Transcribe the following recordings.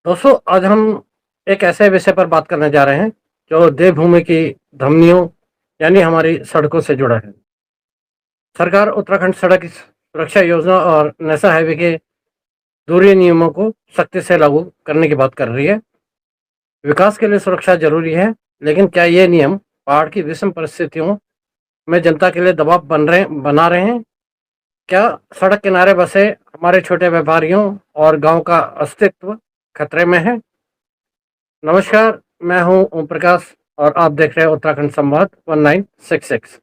दोस्तों, आज हम एक ऐसे विषय पर बात करने जा रहे हैं जो देवभूमि की धमनियों यानी हमारी सड़कों से जुड़ा है। सरकार उत्तराखंड सड़क सुरक्षा योजना और नेशनल हाईवे के दूरी नियमों को सख्ती से लागू करने की बात कर रही है। विकास के लिए सुरक्षा जरूरी है, लेकिन क्या ये नियम पहाड़ की विषम परिस्थितियों में जनता के लिए दबाव बना रहे हैं? क्या सड़क किनारे बसे हमारे छोटे व्यापारियों और गांव का अस्तित्व खतरे में है? नमस्कार, मैं हूं ओम प्रकाश और आप देख रहे हैं उत्तराखंड संवाद 1966।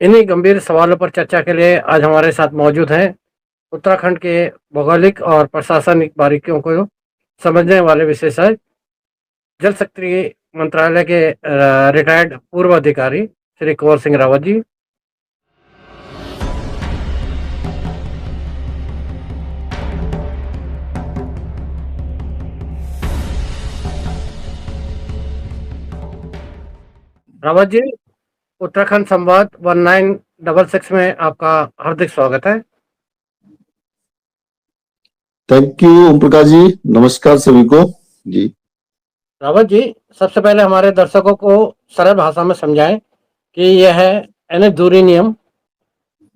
इन्हीं गंभीर सवालों पर चर्चा के लिए आज हमारे साथ मौजूद हैं उत्तराखंड के भौगोलिक और प्रशासनिक बारीकियों को समझने वाले विशेषज्ञ, जल शक्ति मंत्रालय के रिटायर्ड पूर्व अधिकारी श्री कुंवर सिंह रावत जी। रावत जी, उत्तराखंड संवाद 1966 में आपका हार्दिक स्वागत है। थैंक यू ओम प्रकाश जी, नमस्कार सभी को जी। रावत जी, सबसे पहले हमारे दर्शकों को सरल भाषा में समझाएं कि यह है एनएच दूरी नियम,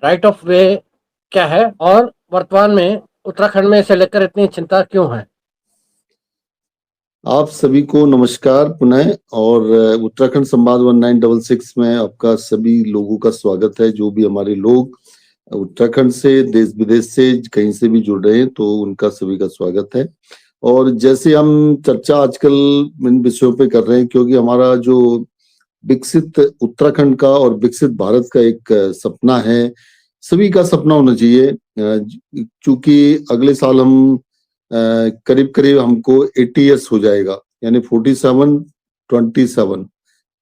राइट ऑफ वे क्या है और वर्तमान में उत्तराखंड में इसे लेकर इतनी चिंता क्यों है? आप सभी को नमस्कार पुनः, और उत्तराखंड संवाद 1966 में आपका सभी लोगों का स्वागत है। जो भी हमारे लोग उत्तराखंड से देश विदेश से कहीं से भी जुड़ रहे हैं तो उनका सभी का स्वागत है। और जैसे हम चर्चा आजकल इन विषयों पे कर रहे हैं, क्योंकि हमारा जो विकसित उत्तराखंड का और विकसित भारत का एक सपना है, सभी का सपना होना चाहिए। चूंकि अगले साल हम करीब करीब हमको 80 ईयर्स हो जाएगा, यानी 47-27,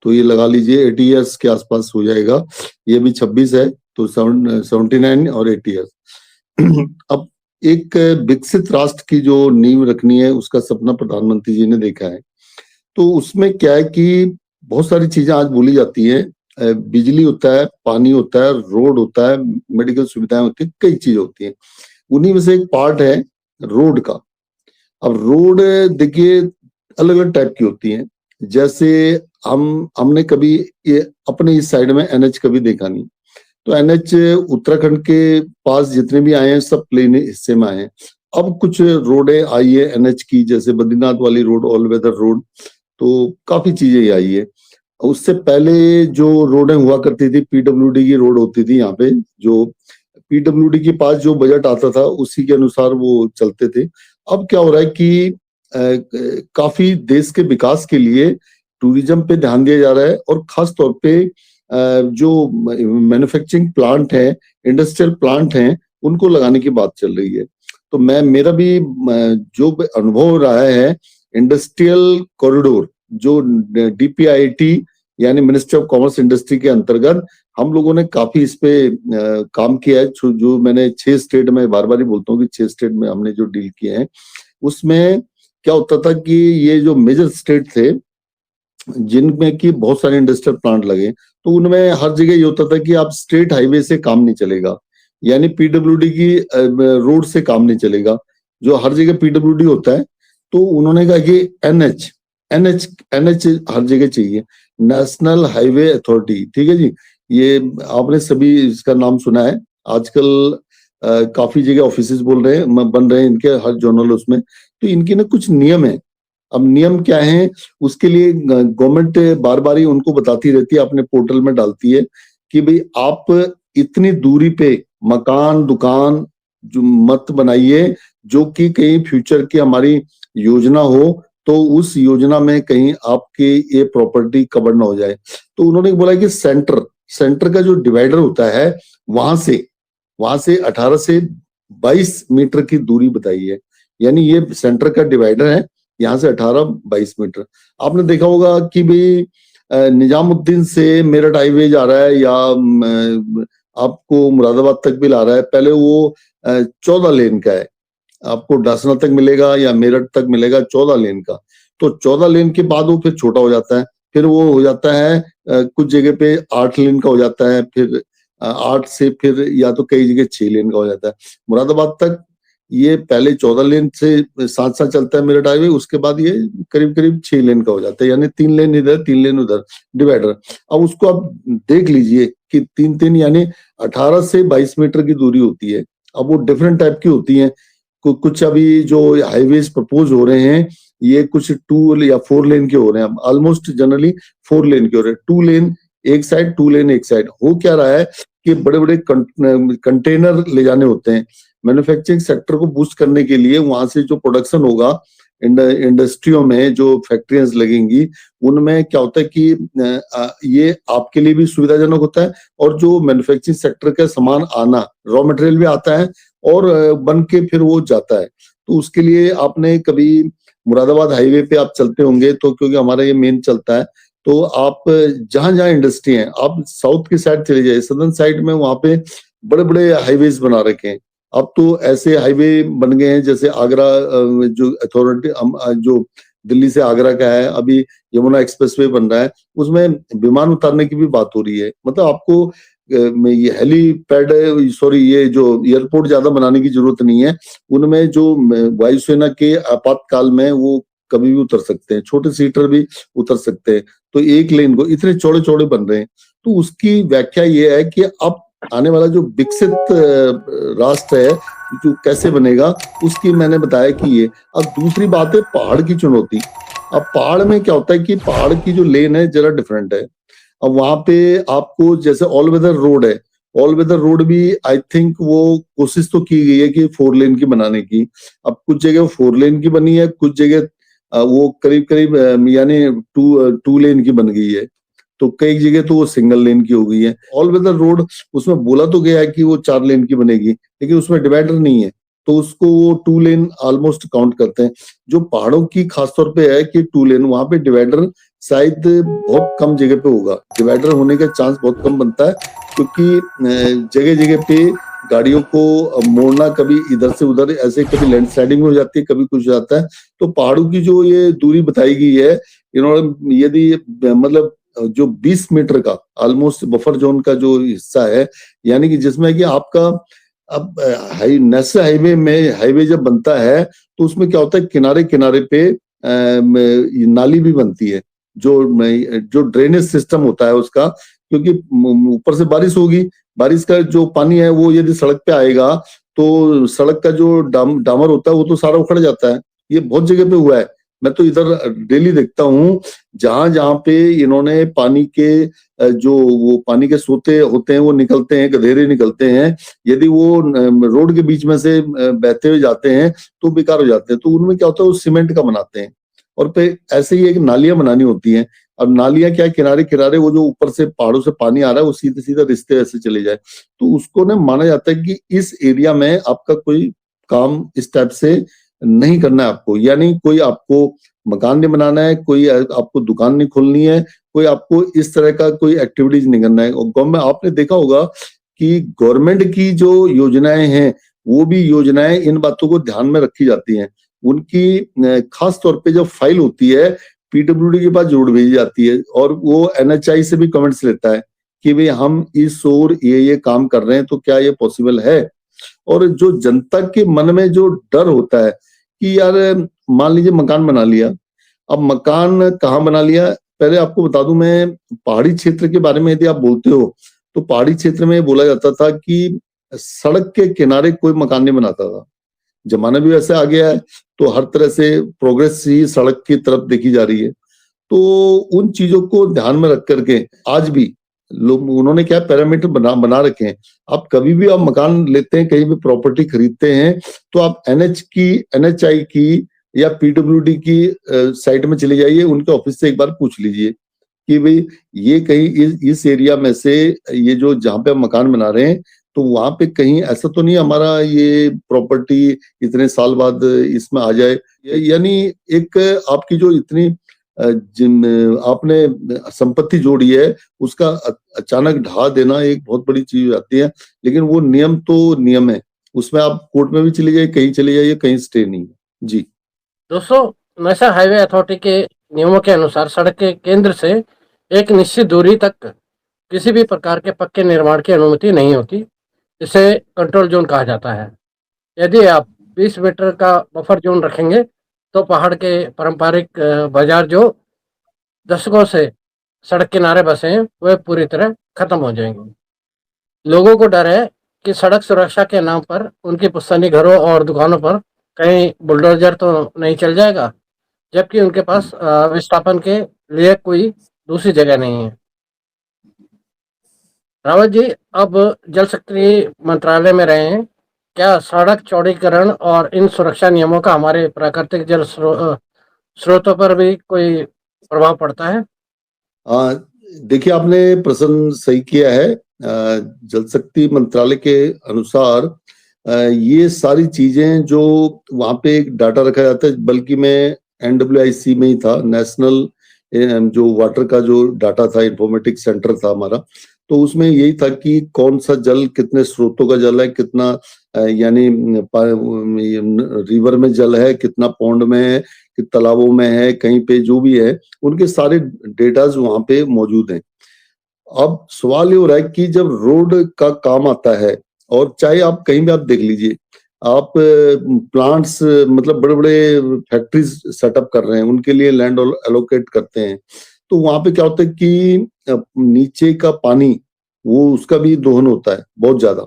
तो ये लगा लीजिए 80 ईयर्स के आसपास हो जाएगा। ये भी 26 है तो 79 और 80 ईयर्स। अब एक विकसित राष्ट्र की जो नींव रखनी है, उसका सपना प्रधानमंत्री जी ने देखा है। तो उसमें क्या है कि बहुत सारी चीजें आज बोली जाती है। बिजली होता है, पानी होता है, रोड होता है, मेडिकल सुविधाएं होती है, कई चीजें होती हैं। उन्हीं में से एक पार्ट है रोड का। अब रोड देखिए अलग अलग टाइप की होती हैं। जैसे हमने कभी ये अपने इस साइड में एनएच कभी देखा नहीं, तो एनएच उत्तराखंड के पास जितने भी आए हैं सब प्लेन हिस्से में आए हैं। अब कुछ रोडें आई है एनएच की, जैसे बद्रीनाथ वाली रोड, ऑल वेदर रोड, तो काफी चीजें आई है। उससे पहले जो रोडें हुआ करती थी, पीडब्ल्यूडी की रोड होती थी यहाँ पे, जो पीडब्ल्यूडी के पास जो बजट आता था उसी के अनुसार वो चलते थे। अब क्या हो रहा है कि काफी देश के विकास के लिए टूरिज्म पे ध्यान दिया जा रहा है, और खास तौर पे जो मैन्युफैक्चरिंग प्लांट है, इंडस्ट्रियल प्लांट हैं, उनको लगाने की बात चल रही है। तो मेरा भी जो अनुभव रहा है, इंडस्ट्रियल कॉरिडोर जो डीपीआईटी यानी मिनिस्ट्री ऑफ कॉमर्स इंडस्ट्री के अंतर्गत हम लोगों ने काफी इस पे काम किया है। जो मैंने 6 स्टेट में, बार बार ही बोलता हूँ कि 6 स्टेट में हमने जो डील किए हैं, उसमें क्या होता था कि ये जो मेजर स्टेट थे जिनमें कि बहुत सारे इंडस्ट्रियल प्लांट लगे, तो उनमें हर जगह ये होता था कि आप स्ट्रेट हाईवे से काम नहीं चलेगा, यानी पीडब्ल्यूडी की रोड से काम नहीं चलेगा, जो हर जगह पीडब्ल्यूडी होता है। तो उन्होंने कहा कि एनएच एनएच एनएच हर जगह चाहिए, नेशनल हाईवे अथॉरिटी। ठीक है जी, ये आपने सभी इसका नाम सुना है। आजकल काफी जगह ऑफिसेज बन रहे हैं इनके, हर जर्नल उसमें। तो इनके ना कुछ नियम है। अब नियम क्या है, उसके लिए गवर्नमेंट बार बार ही उनको बताती रहती है, अपने पोर्टल में डालती है कि भाई आप इतनी दूरी पे मकान दुकान जो मत बनाइए, जो कि कहीं फ्यूचर की हमारी योजना हो तो उस योजना में कहीं आपके ये प्रॉपर्टी कवर ना हो जाए। तो उन्होंने बोला कि सेंटर का जो डिवाइडर होता है, वहां से 18 से 22 मीटर की दूरी बताई है। यानी ये सेंटर का डिवाइडर है, यहाँ से 18-22 मीटर। आपने देखा होगा कि भाई निजामुद्दीन से मेरठ हाईवे जा रहा है, या आपको मुरादाबाद तक भी ला रहा है। पहले वो 14 लेन का है, आपको डासना तक मिलेगा या मेरठ तक मिलेगा 14 लेन का। तो 14 लेन के बाद वो फिर छोटा हो जाता है, फिर वो हो जाता है कुछ जगह पे 8 लेन का हो जाता है, फिर 8 से फिर या तो कई जगह 6 लेन का हो जाता है। मुरादाबाद तक ये पहले 14 लेन से साथ साथ चलता है मेरठ हाईवे, उसके बाद ये करीब करीब 6 लेन का हो जाता है, यानी 3 लेन इधर 3 लेन उधर, डिवाइडर। अब उसको आप देख लीजिए कि 3-3 यानी 18 से 22 मीटर की दूरी होती है। अब वो डिफरेंट टाइप की होती है। कुछ अभी जो हाईवेज प्रपोज हो रहे हैं ये कुछ 2 या 4 लेन के हो रहे हैं, ऑलमोस्ट जनरली 4 लेन के हो रहे हैं। 2 लेन एक साइड, 2 लेन एक साइड। हो क्या रहा है कि बड़े बड़े कंटेनर ले जाने होते हैं मैन्युफैक्चरिंग सेक्टर को बूस्ट करने के लिए। वहां से जो प्रोडक्शन होगा इंडस्ट्रियों में, जो फैक्ट्रियां लगेंगी, उनमें क्या होता है कि ये आपके लिए भी सुविधाजनक होता है और जो मैन्युफैक्चरिंग सेक्टर का सामान आना, रॉ मटेरियल भी आता है और बन के फिर वो जाता है। तो उसके लिए आपने कभी मुरादाबाद हाईवे पे आप चलते होंगे तो, क्योंकि हमारा ये मेन चलता है, तो आप जहां जहां इंडस्ट्री है, आप साउथ की साइड चले जाइए, सदर्न साइड में वहां पे बड़े बड़े हाईवेज बना रखे हैं। अब तो ऐसे हाईवे बन गए हैं जैसे आगरा, जो अथॉरिटी जो दिल्ली से आगरा का है, अभी यमुना एक्सप्रेसवे बन रहा है, उसमें विमान उतारने की भी बात हो रही है। मतलब आपको ये हेलीपैड, सॉरी, ये जो एयरपोर्ट ज्यादा बनाने की जरूरत नहीं है। उनमें जो वायुसेना के आपातकाल में वो कभी भी उतर सकते हैं, छोटे सीटर भी उतर सकते हैं। तो एक लेन को इतने चौड़े चौड़े बन रहे हैं। तो उसकी व्याख्या ये है कि अब आने वाला जो विकसित राष्ट्र है जो कैसे बनेगा, उसकी मैंने बताया कि ये। अब दूसरी बात है पहाड़ की चुनौती। अब पहाड़ में क्या होता है कि पहाड़ की जो लेन है जरा डिफरेंट है। अब वहां पे आपको जैसे ऑल वेदर रोड है, ऑल वेदर रोड भी आई थिंक वो कोशिश तो की गई है कि 4 लेन की बनाने की। अब कुछ जगह 4 लेन की बनी है, कुछ जगह वो करीब करीब यानी 2 लेन की बन गई है, तो कई जगह तो वो सिंगल लेन की हो गई है। ऑल वेदर रोड उसमें बोला तो गया है कि वो 4 लेन की बनेगी, लेकिन उसमें डिवाइडर नहीं है, तो उसको वो 2 लेन ऑलमोस्ट काउंट करते हैं। जो पहाड़ों की खासतौर पे है कि 2 लेन, वहां पे डिवाइडर शायद बहुत कम जगह पे होगा, डिवाइडर होने का चांस बहुत कम बनता है, क्योंकि जगह जगह पे गाड़ियों को मोड़ना, कभी इधर से उधर, ऐसे कभी लैंडस्लाइडिंग हो जाती है, कभी कुछ हो जाता है। तो पहाड़ों की जो ये दूरी बताई गई है इन्होंने, यदि मतलब जो 20 मीटर का ऑलमोस्ट बफर जोन का जो हिस्सा है, यानी कि जिसमें कि आपका अब नेशनल हाईवे में हाईवे जब बनता है तो उसमें क्या होता है, किनारे किनारे पे नाली भी बनती है, जो ड्रेनेज सिस्टम होता है उसका, क्योंकि ऊपर से बारिश होगी, बारिश का जो पानी है वो यदि सड़क पे आएगा तो सड़क का जो डामर होता है वो तो सारा उखड़ जाता है। ये बहुत जगह पे हुआ है, मैं तो इधर डेली देखता हूँ, जहां जहां पे इन्होंने पानी के जो वो पानी के सोते होते हैं वो निकलते हैं, गधेरे निकलते हैं, यदि वो रोड के बीच में से बहते हुए जाते हैं तो बेकार हो जाते हैं। तो उनमें क्या होता है, वो सीमेंट का बनाते हैं और फिर ऐसे ही एक नालियां बनानी होती हैं। अब नालियां क्या, किनारे किनारे वो जो ऊपर से पहाड़ों से पानी आ रहा है वो सीधे सीधे रिश्ते ऐसे चले जाए, तो उसको ना माना जाता है कि इस एरिया में आपका कोई काम इस टाइप से नहीं करना है आपको, यानी कोई आपको मकान नहीं बनाना है, कोई आपको दुकान नहीं खोलनी है, कोई आपको इस तरह का कोई एक्टिविटीज नहीं करना है। और गवर्नमेंट, आपने देखा होगा कि गवर्नमेंट की जो योजनाएं हैं वो भी योजनाएं इन बातों को ध्यान में रखी जाती हैं। उनकी खास तौर पे जब फाइल होती है पीडब्ल्यूडी के पास जरूर भेजी जाती है और वो एनएचआई से भी कमेंट्स लेता है कि भाई हम इस ओर ये काम कर रहे हैं, तो क्या ये पॉसिबल है। और जो जनता के मन में जो डर होता है कि यार मान लीजिए मकान बना लिया, अब मकान कहाँ बना लिया, पहले आपको बता दूं, मैं पहाड़ी क्षेत्र के बारे में यदि आप बोलते हो तो पहाड़ी क्षेत्र में बोला जाता था कि सड़क के किनारे कोई मकान नहीं बनाता था। जमाना भी वैसे आ गया है तो हर तरह से प्रोग्रेस ही सड़क की तरफ देखी जा रही है। तो उन चीजों को ध्यान में रख करके आज भी लोग, उन्होंने क्या पैरामीटर बना रखे हैं। आप कभी भी आप मकान लेते हैं, कहीं भी प्रॉपर्टी खरीदते हैं, तो आप एनएचआई की या पीडब्ल्यूडी की साइट में चले जाइए, उनके ऑफिस से एक बार पूछ लीजिए कि भाई ये कहीं इस एरिया में से ये जो जहां पे हम मकान बना रहे हैं, तो वहां पे कहीं ऐसा तो नहीं हमारा ये प्रॉपर्टी इतने साल बाद इसमें आ जाए। यानी एक आपकी जो इतनी जिन आपने संपत्ति जोड़ी है उसका अचानक ढा देना एक बहुत बड़ी चीज हो जाती है। लेकिन वो नियम तो नियम है, उसमें आप कोर्ट में भी चले जाइए, कहीं चले जाइए, कहीं स्टे नहीं है। जी दोस्तों, नेशनल हाईवे अथॉरिटी के नियमों के अनुसार सड़क के केंद्र से एक निश्चित दूरी तक किसी भी प्रकार के पक्के निर्माण की अनुमति नहीं होती। इसे कंट्रोल जोन कहा जाता है। यदि आप 20 मीटर का बफर जोन रखेंगे तो पहाड़ के पारंपरिक बाजार जो दशकों से सड़क किनारे बसे हैं वह पूरी तरह खत्म हो जाएंगे। लोगों को डर है कि सड़क सुरक्षा के नाम पर उनकी पुश्तैनी घरों और दुकानों पर कहीं बुलडोजर तो नहीं चल जाएगा, जबकि उनके पास विस्थापन के लिए कोई दूसरी जगह नहीं है। रावत जी, अब जल शक्ति मंत्रालय में रहे हैं, क्या सड़क चौड़ीकरण और इन सुरक्षा नियमों का हमारे प्राकृतिक स्रोतों पर भी कोई प्रभाव पड़ता है? देखिए, आपने प्रश्न सही किया है। जल शक्ति मंत्रालय के अनुसार ये सारी चीजें जो वहां पे एक डाटा रखा जाता है, बल्कि मैं NWIC में ही था, नेशनल जो वाटर का जो डाटा था, इंफॉर्मेटिक्स सेंटर था हमारा, तो उसमें यही था कि कौन सा जल, कितने स्रोतों का जल है, कितना यानी रिवर में जल है, कितना पौंड में है, कि तालाबों में है, कहीं पे जो भी है, उनके सारे डेटाज वहां पे मौजूद हैं। अब सवाल ये हो रहा है कि जब रोड का काम आता है, और चाहे आप कहीं भी आप देख लीजिए, आप प्लांट्स मतलब बड़े बड़े फैक्ट्रीज सेटअप कर रहे हैं, उनके लिए लैंड एलोकेट करते हैं, तो वहां पे क्या होता है कि नीचे का पानी वो उसका भी दोहन होता है बहुत ज्यादा।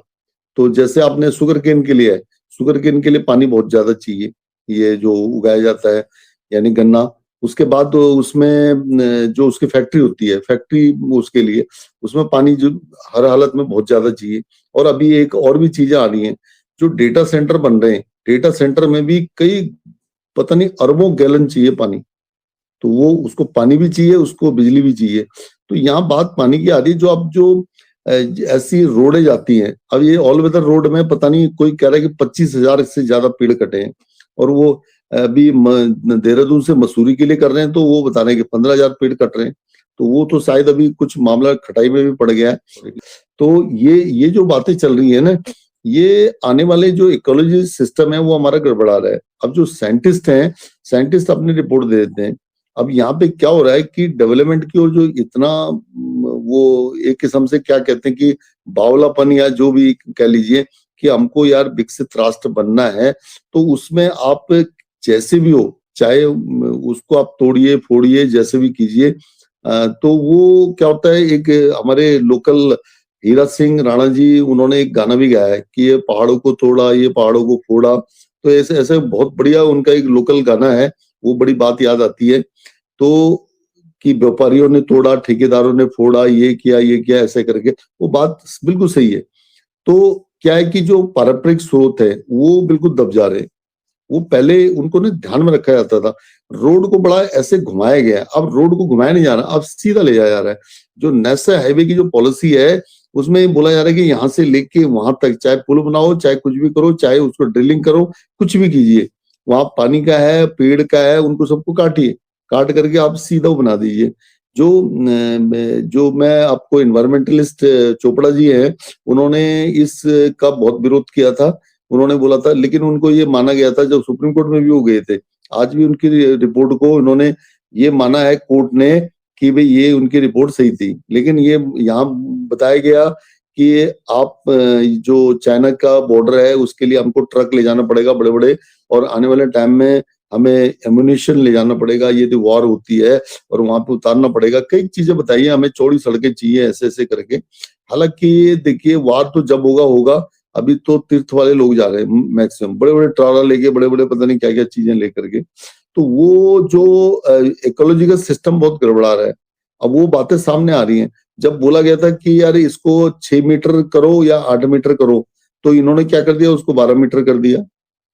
तो जैसे आपने शुगर केन के लिए है, शुगर केन के लिए पानी बहुत ज्यादा चाहिए, ये जो उगाया जाता है यानी गन्ना, उसके बाद तो उसमें जो उसकी फैक्ट्री होती है, फैक्ट्री उसके लिए उसमें पानी जो हर हालत में बहुत ज्यादा चाहिए। और अभी एक और भी चीजें आ रही हैं, जो डेटा सेंटर बन रहे हैं, डेटा सेंटर में भी कई पता नहीं अरबों गैलन चाहिए पानी, तो वो उसको पानी भी चाहिए, उसको बिजली भी चाहिए। तो यहाँ बात पानी की आ रही है। जो अब जो ऐसी रोडें जाती हैं, अब ये ऑल वेदर रोड में पता नहीं कोई कह रहा है कि 25,000 से ज्यादा पेड़ कटे हैं, और वो अभी देहरादून से मसूरी के लिए कर रहे हैं, तो वो बता रहे हैं कि 15,000 पेड़ कट रहे हैं। तो वो तो शायद अभी कुछ मामला खटाई में भी पड़ गया है। तो ये जो बातें चल रही है ना, ये आने वाले जो इकोलॉजी सिस्टम है वो हमारा गड़बड़ा रहा है। अब जो साइंटिस्ट हैं, साइंटिस्ट अपनी रिपोर्ट दे देते हैं। अब यहाँ पे क्या हो रहा है कि डेवलपमेंट की ओर जो इतना वो एक किस्म से क्या कहते हैं कि बावलापन या जो भी कह लीजिए, कि हमको यार विकसित राष्ट्र बनना है, तो उसमें आप जैसे भी हो, चाहे उसको आप तोड़िए फोड़िए जैसे भी कीजिए, तो वो क्या होता है, एक हमारे लोकल हीरा सिंह राणा जी, उन्होंने एक गाना भी गाया है कि ये पहाड़ों को तोड़ा, ये पहाड़ों को फोड़ा। तो ऐसे ऐसे बहुत बढ़िया उनका एक लोकल गाना है, वो बड़ी बात याद आती है। तो कि व्यापारियों ने तोड़ा, ठेकेदारों ने फोड़ा, ये किया ऐसे करके, वो बात बिल्कुल सही है। तो क्या है कि जो पारंपरिक स्रोत है वो बिल्कुल दब जा रहे हैं। वो पहले उनको ना ध्यान में रखा जाता था, रोड को बड़ा ऐसे घुमाया गया, अब रोड को घुमाया नहीं जा रहा, अब सीधा ले जाया जा रहा है। जो नेशनल हाईवे की जो पॉलिसी है, उसमें बोला जा रहा है कि यहाँ से लेके वहां तक, चाहे पुल बनाओ, चाहे कुछ भी करो, चाहे उसको ड्रिलिंग करो, कुछ भी कीजिए, वहां पानी का है, पेड़ का है, उनको सबको काटिए, काट करके आप सीधा बना दीजिए। जो मैं आपको इन्वायरमेंटलिस्ट चोपड़ा जी हैं, उन्होंने इस का बहुत विरोध किया था। उन्होंने बोला था, लेकिन उनको ये माना गया था, जब सुप्रीम कोर्ट में भी वो गए थे, आज भी उनकी रिपोर्ट को उन्होंने ये माना है कोर्ट ने कि भाई ये उनकी रिपोर्ट सही थी। लेकिन ये यहाँ बताया गया कि आप जो चाइना का बॉर्डर है उसके लिए हमको ट्रक ले जाना पड़ेगा बड़े बड़े, और आने वाले टाइम में हमें एम्युनिशन ले जाना पड़ेगा, ये जो वॉर होती है, और वहां पे उतारना पड़ेगा, कई चीजें बताइए, हमें चौड़ी सड़कें चाहिए, ऐसे ऐसे करके। हालांकि देखिए, वार तो जब होगा होगा, अभी तो तीर्थ वाले लोग जा रहे हैं मैक्सिमम, बड़े बड़े ट्राला लेके, बड़े बड़े पता नहीं क्या क्या चीजें लेकर के। तो वो जो इकोलॉजिकल सिस्टम बहुत गड़बड़ा रहा है, अब वो बातें सामने आ रही हैं। जब बोला गया था कि यार इसको 6 मीटर करो या 8 मीटर करो, तो इन्होंने क्या कर दिया, उसको 12 मीटर कर दिया।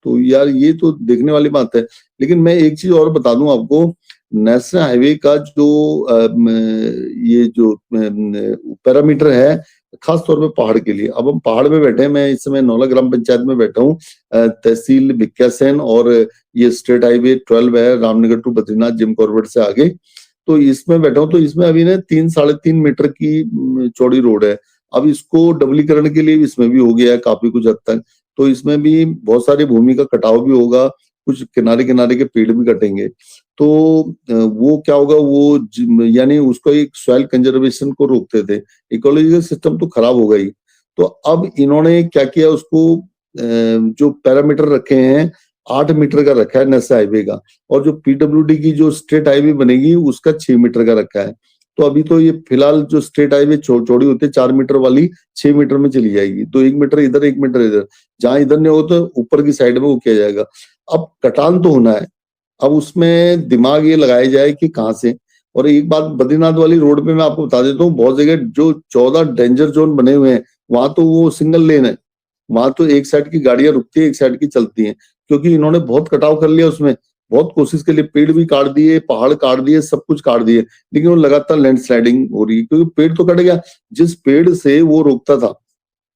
तो यार ये तो देखने वाली बात है। लेकिन मैं एक चीज और बता दूं आपको, नेशनल हाईवे का जो ये जो पैरामीटर है, खास तौर पे पहाड़ के लिए, अब हम पहाड़ में बैठे हैं, मैं इस समय नौला ग्राम पंचायत में बैठा हूँ, तहसील भिक्यासैन, और ये स्टेट हाईवे 12 है Ramnagar to Badrinath Jim Corbett से आगे, तो इसमें बैठा हूँ। तो इसमें अभी ना 3-3.5 मीटर की चौड़ी रोड है। अब इसको डबलीकरण के लिए इसमें भी हो गया है काफी कुछ हद तक, तो इसमें भी बहुत सारी भूमि का कटाव भी होगा, कुछ किनारे किनारे के पेड़ भी कटेंगे। तो वो क्या होगा, वो यानी उसको एक सॉइल कंजर्वेशन को रोकते थे, इकोलॉजिकल सिस्टम तो खराब हो गई। तो अब इन्होंने क्या किया, उसको जो पैरामीटर रखे हैं 8 मीटर का रखा है नेशनल हाईवे का, और जो पीडब्ल्यूडी की जो स्टेट हाईवे बनेगी उसका 6 मीटर का रखा है। तो अभी तो ये फिलहाल जो स्टेट हाईवे चौड़ी होती है 4 मीटर वाली 6 मीटर में चली जाएगी, तो 1 मीटर इधर 1 मीटर इधर, जहां इधर नहीं हो तो ऊपर की साइड में वो किया जाएगा। अब कटान तो होना है, अब उसमें दिमाग ये लगाया जाए कि कहाँ से। और एक बात बद्रीनाथ वाली रोड पे मैं आपको बता देता हूँ, बहुत जगह जो 14 डेंजर जोन बने हुए हैं वहां तो वो सिंगल लेन है, वहां तो एक साइड की गाड़ियां रुकती है एक साइड की चलती हैं, क्योंकि इन्होंने बहुत कटाव कर लिया उसमें, बहुत कोशिश के लिए पेड़ भी काट दिए, पहाड़ काट दिए, सब कुछ काट दिए, लेकिन वो लगातार लैंडस्लाइडिंग हो रही है क्योंकि पेड़ तो कट गया। जिस पेड़ से वो रोकता था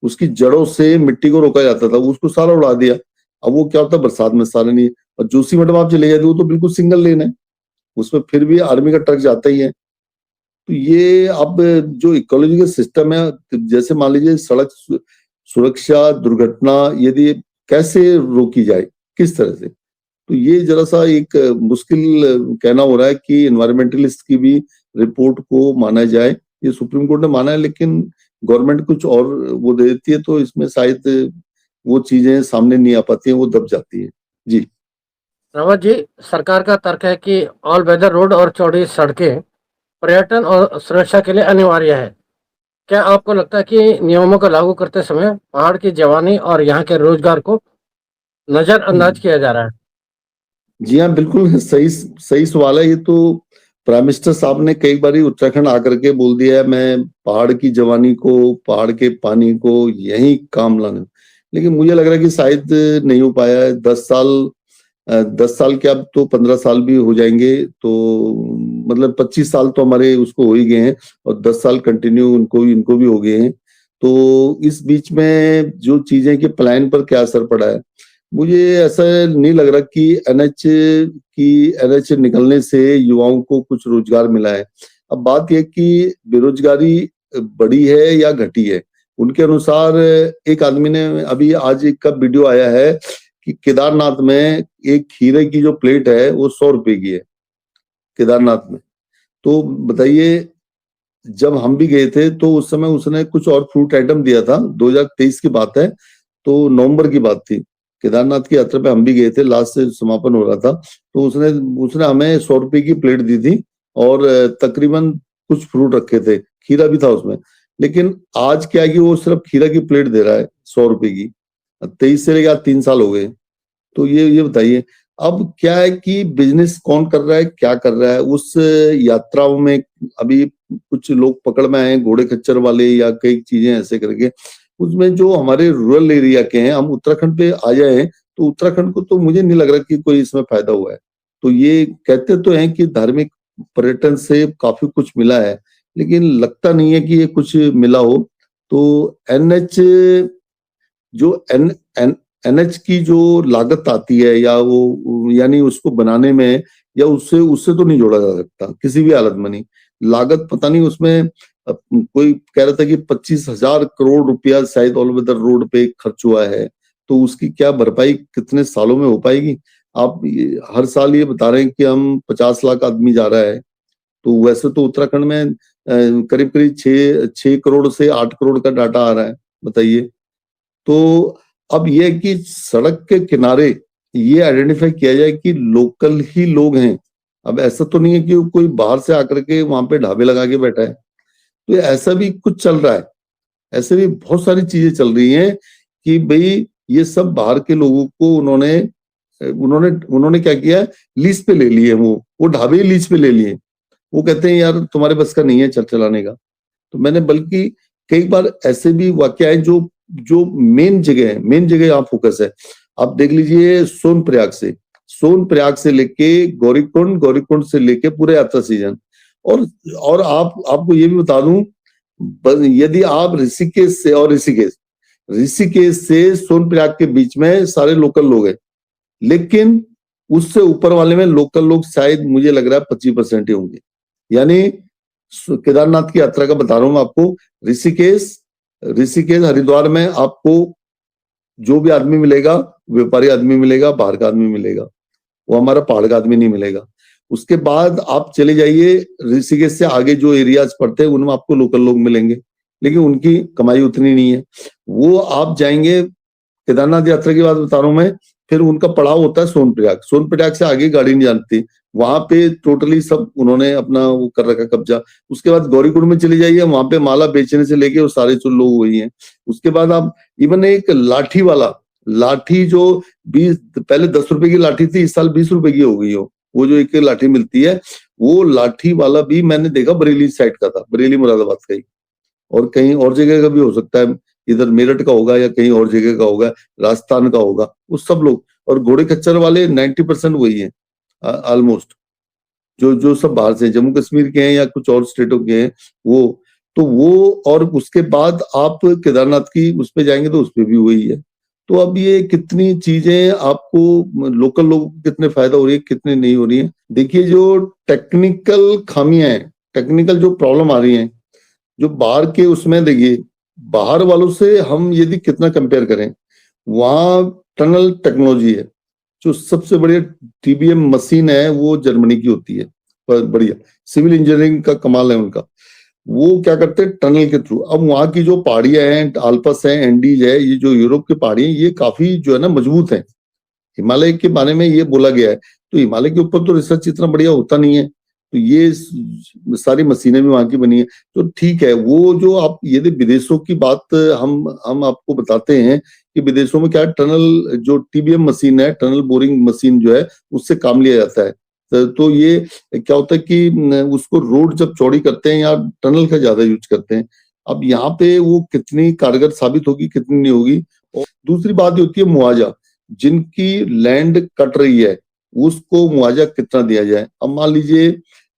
उसकी जड़ों से मिट्टी को रोका जाता था, उसको सारा उड़ा दिया। अब वो क्या होता है बरसात में सारा नहीं है। और जोशीमठ में आप चले जाते वो तो बिल्कुल सिंगल लेन है, उसमें फिर भी आर्मी का ट्रक जाता ही है। तो ये अब जो इकोलॉजिकल सिस्टम है, जैसे मान लीजिए सड़क सुरक्षा दुर्घटना यदि कैसे रोकी जाए, किस तरह से, तो ये जरा सा एक मुश्किल कहना हो रहा है कि एनवायरमेंटलिस्ट की भी रिपोर्ट को माना जाए। ये सुप्रीम कोर्ट ने माना है लेकिन गवर्नमेंट कुछ और वो दे देती है, तो इसमें शायद वो चीजें सामने नहीं आ पाती हैं, वो दब जाती है। जी रावत जी, सरकार का तर्क है कि ऑल वेदर रोड और चौड़ी सड़कें पर्यटन और सुरक्षा के लिए अनिवार्य है। क्या आपको लगता है कि नियमों को लागू करते समय पहाड़ की जवानी और यहाँ के रोजगार को नजरअंदाज किया जा रहा है? जी हाँ, बिल्कुल सही सही सवाल है। ये तो प्राइम मिनिस्टर साहब ने कई बार उत्तराखंड आकर के बोल दिया है मैं पहाड़ की जवानी को, पहाड़ के पानी को यही काम लाने, लेकिन मुझे लग रहा है कि शायद नहीं हो पाया है। 10 साल के अब तो 15 साल भी हो जाएंगे, तो मतलब 25 साल तो हमारे उसको हो ही गए हैं, और 10 साल कंटिन्यू इनको भी हो गए हैं। तो इस बीच में जो चीजें कि प्लान पर क्या असर पड़ा है, मुझे ऐसा नहीं लग रहा कि एनएच निकलने से युवाओं को कुछ रोजगार मिला है। अब बात यह कि बेरोजगारी बढ़ी है या घटी है। उनके अनुसार एक आदमी ने अभी आज एक का वीडियो आया है कि केदारनाथ में एक खीरे की जो प्लेट है वो 100 रुपए की है केदारनाथ में। तो बताइए, जब हम भी गए थे तो उस समय उसने कुछ और फ्रूट आइटम दिया था, 2023 की बात है, तो नवंबर की बात थी। केदारनाथ की यात्रा पे हम भी गए थे, लास्ट से समापन हो रहा था, तो उसने हमें 100 रुपए की प्लेट दी थी और तकरीबन कुछ फ्रूट रखे थे, खीरा भी था उसमें। लेकिन आज क्या है कि वो सिर्फ खीरा की प्लेट दे रहा है 100 रुपए की। 23 से लेकर 3 साल हो गए। तो ये बताइए अब क्या है कि बिजनेस कौन कर रहा है, क्या कर रहा है उस यात्राओं में। अभी कुछ लोग पकड़ में आए घोड़े खच्चर वाले या कई चीजें ऐसे करके, उसमें जो हमारे रूरल एरिया के हैं, हम उत्तराखंड पे आ जाए तो उत्तराखंड को तो मुझे नहीं लग रहा कि कोई इसमें फायदा हुआ है। तो ये कहते तो हैं कि धार्मिक पर्यटन से काफी कुछ मिला है, लेकिन लगता नहीं है कि ये कुछ मिला हो। तो एनएच जो एन एन एनएच की जो लागत आती है या वो यानी उसको बनाने में, या उससे उससे तो नहीं जोड़ा जा सकता किसी भी हालत में नहीं। लागत पता नहीं उसमें कोई कह रहा था कि 25,000 करोड़ रुपया शायद ऑल वेदर रोड पे खर्च हुआ है, तो उसकी क्या भरपाई कितने सालों में हो पाएगी। आप हर साल ये बता रहे हैं कि हम 50 लाख आदमी जा रहा है, तो वैसे तो उत्तराखंड में करीब करीब 6 करोड़ से 8 करोड़ का डाटा आ रहा है, बताइए। तो अब यह है कि सड़क के किनारे ये आइडेंटिफाई किया जाए कि लोकल ही लोग हैं। अब ऐसा तो नहीं है कि कोई बाहर से आकर के वहां पे ढाबे लगा के बैठा है, तो ऐसा भी कुछ चल रहा है। ऐसे भी बहुत सारी चीजें चल रही हैं कि भाई ये सब बाहर के लोगों को उन्होंने उन्होंने उन्होंने क्या किया, लीज पे ले लिए, वो ढाबे लीज पे ले लिए। वो कहते हैं यार तुम्हारे बस का नहीं है चलाने का। तो मैंने बल्कि कई बार ऐसे भी वाकया है जो जो मेन जगह है, मेन जगह यहाँ फोकस है। आप देख लीजिए सोनप्रयाग से लेके गौरीकुंड, गौरीकुंड से लेके पूरे यात्रा सीजन। और आपको ये भी बता दूं, यदि आप ऋषिकेश से सोनप्रयाग के बीच में सारे लोकल लोग हैं, लेकिन उससे ऊपर वाले में लोकल लोग शायद मुझे लग रहा है 25% ही होंगे। यानी केदारनाथ की यात्रा का बता रहा हूं मैं आपको, ऋषिकेश हरिद्वार में आपको जो भी आदमी मिलेगा व्यापारी आदमी मिलेगा, बाहर का आदमी मिलेगा, वो हमारा पहाड़ का आदमी नहीं मिलेगा। उसके बाद आप चले जाइए ऋषिकेश से आगे जो एरियाज पड़ते हैं उनमें आपको लोकल लोग मिलेंगे, लेकिन उनकी कमाई उतनी नहीं है। वो आप जाएंगे केदारनाथ यात्रा की बात बता रहा हूँ मैं। फिर उनका पड़ाव होता है सोनप्रयाग, सोनप्रयाग से आगे गाड़ी नहीं जानती, वहां पे टोटली सब उन्होंने अपना वो कर रखा कब्जा। उसके बाद गौरीकुंड में चली जाइए, वहां पे माला बेचने से लेके वो सारे जो लोग वही हैं। उसके बाद आप इवन एक लाठी वाला, लाठी जो 20 पहले 10 रुपए की लाठी थी, इस साल 20 रुपए की हो गई हो, वो जो एक लाठी मिलती है, वो लाठी वाला भी मैंने देखा बरेली साइड का था, बरेली मुरादाबाद का ही, और कहीं और जगह का भी हो सकता है, इधर मेरठ का होगा या कहीं और जगह का होगा, राजस्थान का होगा, वो सब लोग। और घोड़े खच्चर वाले 90% वही है ऑलमोस्ट, जो जो सब बाहर से जम्मू कश्मीर के हैं या कुछ और स्टेटों के हैं वो। तो वो, और उसके बाद आप केदारनाथ की उस पे जाएंगे तो उस पे भी वही है। तो अब ये कितनी चीजें आपको लोकल लोगों को कितने फायदा हो रही है, कितने नहीं हो रही है। देखिए जो टेक्निकल खामियां हैं, टेक्निकल जो प्रॉब्लम आ रही हैं, जो बाहर के उसमें देखिए, बाहर वालों से हम यदि कितना कंपेयर करें, वहां टनल टेक्नोलॉजी है, जो सबसे बढ़िया टीबीएम मशीन है वो जर्मनी की होती है, बढ़िया सिविल इंजीनियरिंग का कमाल है उनका। वो क्या करते हैं टनल के थ्रू। अब वहां की जो पहाड़ियां हैं, आल्पस है, एंडीज है, ये जो यूरोप की पहाड़ियां, ये काफी जो है ना मजबूत है। हिमालय के बारे में ये बोला गया है, तो हिमालय के ऊपर तो रिसर्च इतना बढ़िया होता नहीं है, तो ये सारी मशीनें भी वहां की बनी है, तो ठीक है। वो जो आप यदि विदेशों की बात हम आपको बताते हैं कि विदेशों में क्या है, टनल जो टीबीएम मशीन है, टनल बोरिंग मशीन जो है, उससे काम लिया जाता है। तो ये क्या होता है कि उसको रोड जब चौड़ी करते हैं या टनल का ज्यादा यूज करते हैं। अब यहाँ पे वो कितनी कारगर साबित होगी, कितनी नहीं होगी। और दूसरी बात ये होती है मुआवजा, जिनकी लैंड कट रही है उसको मुआवजा कितना दिया जाए। अब मान लीजिए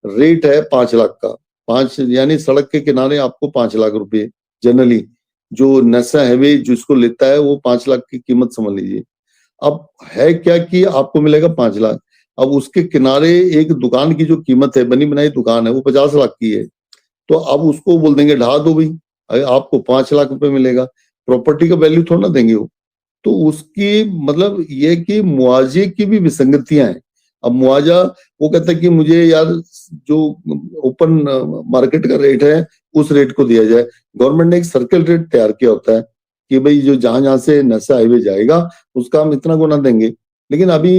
रेट है 5 लाख का, 5 यानी सड़क के किनारे आपको 5 लाख रुपए जनरली, जो नेशनल हाईवे जिसको लेता है वो 5 लाख की कीमत समझ लीजिए। अब है क्या कि आपको मिलेगा 5 लाख, अब उसके किनारे एक दुकान की जो कीमत है, बनी बनाई दुकान है, वो 50 लाख की है, तो अब उसको बोल देंगे ढा दो भाई, आपको 5 लाख रुपए मिलेगा। प्रॉपर्टी का वैल्यू थोड़ा ना देंगे वो। तो उसकी मतलब ये कि मुआवजे की भी विसंगतियां हैं। अब मुआवजा, वो कहता है कि मुझे यार जो ओपन मार्केट का रेट है उस रेट को दिया जाए। गवर्नमेंट ने एक सर्कल रेट तैयार किया होता है कि भाई जो जहां जहां से नेशनल हाईवे जाएगा उसका हम इतना गुना देंगे। लेकिन अभी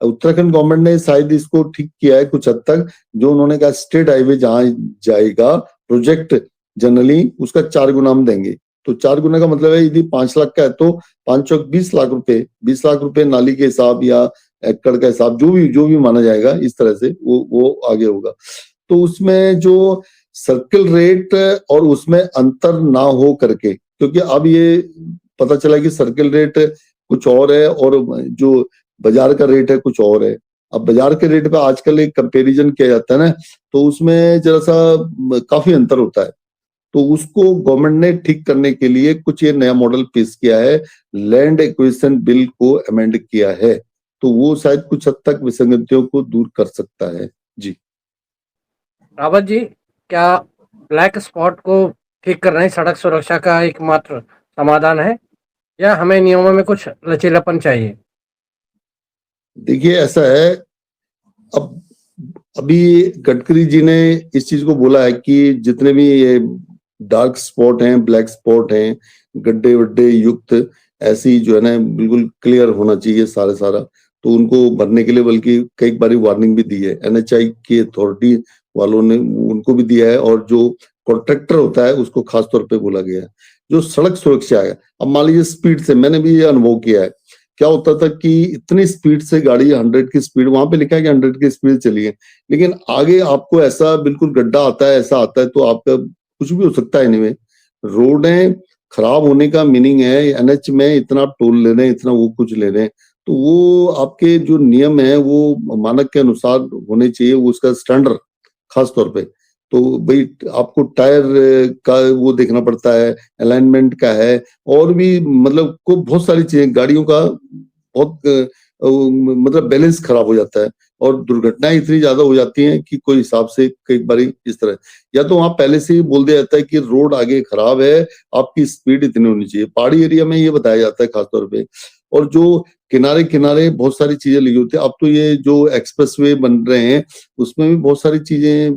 उत्तराखंड गवर्नमेंट ने शायद इसको ठीक किया है कुछ हद तक, जो उन्होंने कहा स्टेट हाईवे जहां जाएगा प्रोजेक्ट जनरली उसका 4 गुना हम देंगे। तो 4 गुना का मतलब है यदि 5 लाख का है तो 5 चौक 20 लाख रुपए, 20 लाख रुपए नाली के हिसाब या एकड़ का हिसाब, जो भी माना जाएगा, इस तरह से वो आगे होगा। तो उसमें जो सर्किल रेट और उसमें अंतर ना हो करके, क्योंकि अब ये पता चला कि सर्किल रेट कुछ और है और जो बाजार का रेट है कुछ और है। अब बाजार के रेट पे आजकल एक कंपैरिजन किया जाता है ना, तो उसमें जरा सा काफी अंतर होता है। तो उसको गवर्नमेंट ने ठीक करने के लिए कुछ ये नया मॉडल पेश किया है, लैंड एक्विजिशन बिल को अमेंड किया है, तो वो शायद कुछ हद तक विसंगतियों को दूर कर सकता है। जी रावत जी, क्या ब्लैक स्पॉट को ठीक करना ही सड़क सुरक्षा का एकमात्र समाधान है, या हमें नियमों में कुछ लचीलापन चाहिए? देखिए ऐसा है, अब अभी गडकरी जी ने इस चीज को बोला है कि जितने भी ये डार्क स्पॉट हैं, ब्लैक स्पॉट हैं, गड्ढे वड्ढे युक्त, ऐसी जो है ना बिल्कुल क्लियर होना चाहिए सारा। तो उनको भरने के लिए बल्कि कई बार वार्निंग भी दी है, एनएचआई की अथॉरिटी वालों ने उनको भी दिया है, और जो कॉन्ट्रैक्टर होता है उसको खास तौर पे बोला गया है। जो सड़क सुरक्षा है, अब मान लीजिए स्पीड से, मैंने भी ये अनुभव किया है, क्या होता था कि इतनी स्पीड से गाड़ी 100 की स्पीड, वहां पे लिखा है कि 100 की स्पीड चलिए, लेकिन आगे आपको ऐसा बिल्कुल गड्ढा आता है, ऐसा आता है, तो आपका कुछ भी हो सकता है। एनीवे, रोडें खराब होने का मीनिंग है एनएच में इतना टोल ले रहे हैं, इतना वो कुछ ले रहे हैं, तो वो आपके जो नियम है वो मानक के अनुसार होने चाहिए, वो उसका स्टैंडर्ड खास तौर पे। तो भाई आपको टायर का वो देखना पड़ता है, अलाइनमेंट का है, और भी मतलब को बहुत सारी चीजें, गाड़ियों का बहुत मतलब बैलेंस खराब हो जाता है, और दुर्घटनाएं इतनी ज्यादा हो जाती हैं कि कोई हिसाब से कई बार इस तरह, या तो वहां पहले से ही बोल दिया जाता है कि रोड आगे खराब है, आपकी स्पीड इतनी होनी चाहिए। पहाड़ी एरिया में ये बताया जाता है खासतौर पे। और जो किनारे किनारे बहुत सारी चीजें लगी होती है। अब तो ये जो एक्सप्रेसवे बन रहे हैं उसमें भी बहुत सारी चीजें,